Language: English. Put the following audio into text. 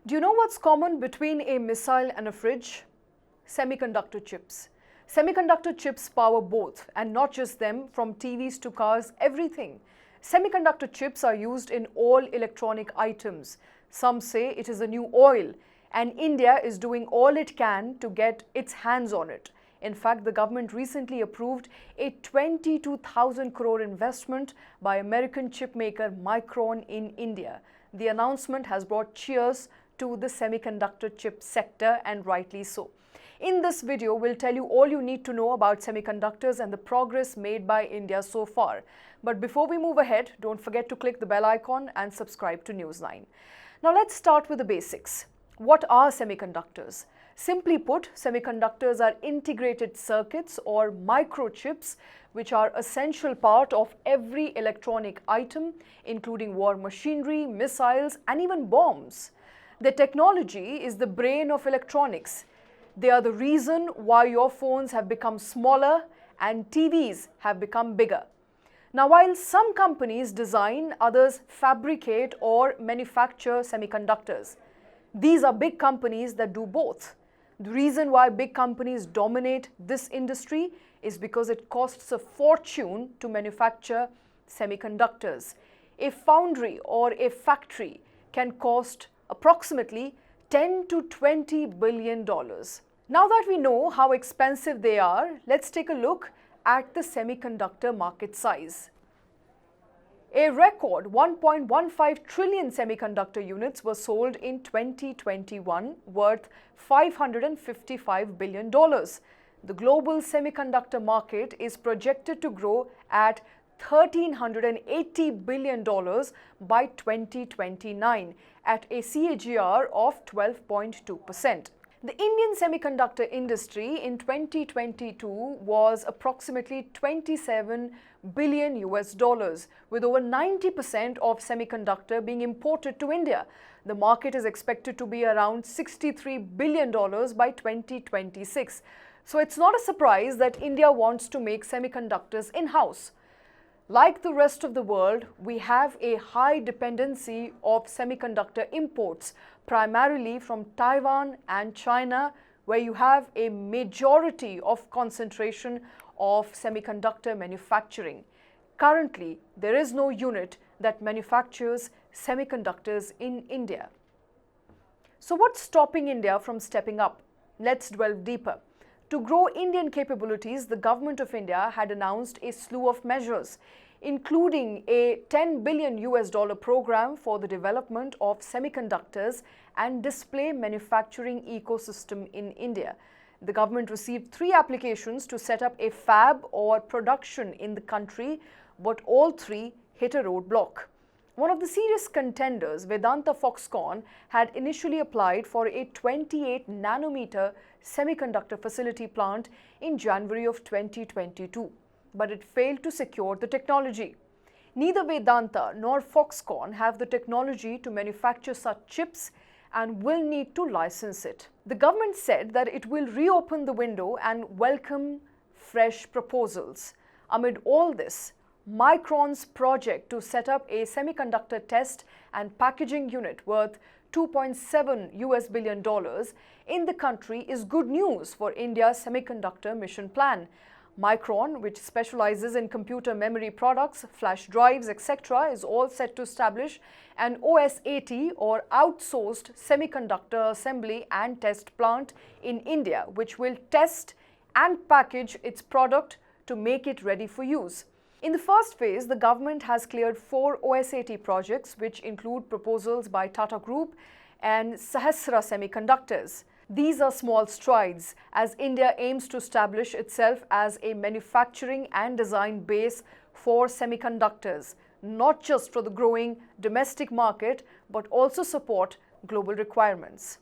Do you know what's common between a missile and a fridge? Semiconductor chips. Semiconductor chips power both, and not just them, from TVs to cars, everything. Semiconductor chips are used in all electronic items. Some say it is a new oil, and India is doing all it can to get its hands on it. In fact, the government recently approved a 22,000 crore investment by American chipmaker Micron in India. The announcement has brought cheers to the semiconductor chip sector, and rightly so. In this video, we'll tell you all you need to know about semiconductors and the progress made by India so far. But before we move ahead, don't forget to click the bell icon and subscribe to News9. Now let's start with the basics. What are semiconductors? Simply put, semiconductors are integrated circuits or microchips which are essential part of every electronic item, including war machinery, missiles, and even bombs. The technology is the brain of electronics. They are the reason why your phones have become smaller and TVs have become bigger. Now, while some companies design, others fabricate or manufacture semiconductors. These are big companies that do both. The reason why big companies dominate this industry is because it costs a fortune to manufacture semiconductors. A foundry or a factory can cost approximately $10 to $20 billion. Now that we know how expensive they are, let's take a look at the semiconductor market size. A record 1.15 trillion semiconductor units were sold in 2021, worth $555 billion. The global semiconductor market is projected to grow at $1,380 billion by 2029 at a CAGR of 12.2%. The Indian semiconductor industry in 2022 was approximately $27 billion US, with over 90% of semiconductor being imported to India. The market is expected to be around $63 billion by 2026. So it's not a surprise that India wants to make semiconductors in-house. Like the rest of the world, we have a high dependency of semiconductor imports, primarily from Taiwan and China, where you have a majority of concentration of semiconductor manufacturing. Currently, there is no unit that manufactures semiconductors in India. So what's stopping India from stepping up? Let's delve deeper. To grow Indian capabilities, the government of India had announced a slew of measures, including a $10 billion US program for the development of semiconductors and display manufacturing ecosystem in India. The government received 3 applications to set up a fab or production in the country, but all 3 hit a roadblock. One of the serious contenders, Vedanta Foxconn, had initially applied for a 28 nanometer semiconductor facility plant in January of 2022, but it failed to secure the technology. Neither Vedanta nor Foxconn have the technology to manufacture such chips and will need to license it. The government said that it will reopen the window and welcome fresh proposals. Amid all this, Micron's project to set up a semiconductor test and packaging unit worth $2.7 billion in the country is good news for India's semiconductor mission plan. Micron, which specializes in computer memory products, flash drives, etc., is all set to establish an OSAT or outsourced semiconductor assembly and test plant in India, which will test and package its product to make it ready for use. In the first phase, the government has cleared 4 OSAT projects, which include proposals by Tata Group and Sahasra Semiconductors. These are small strides as India aims to establish itself as a manufacturing and design base for semiconductors, not just for the growing domestic market, but also support global requirements.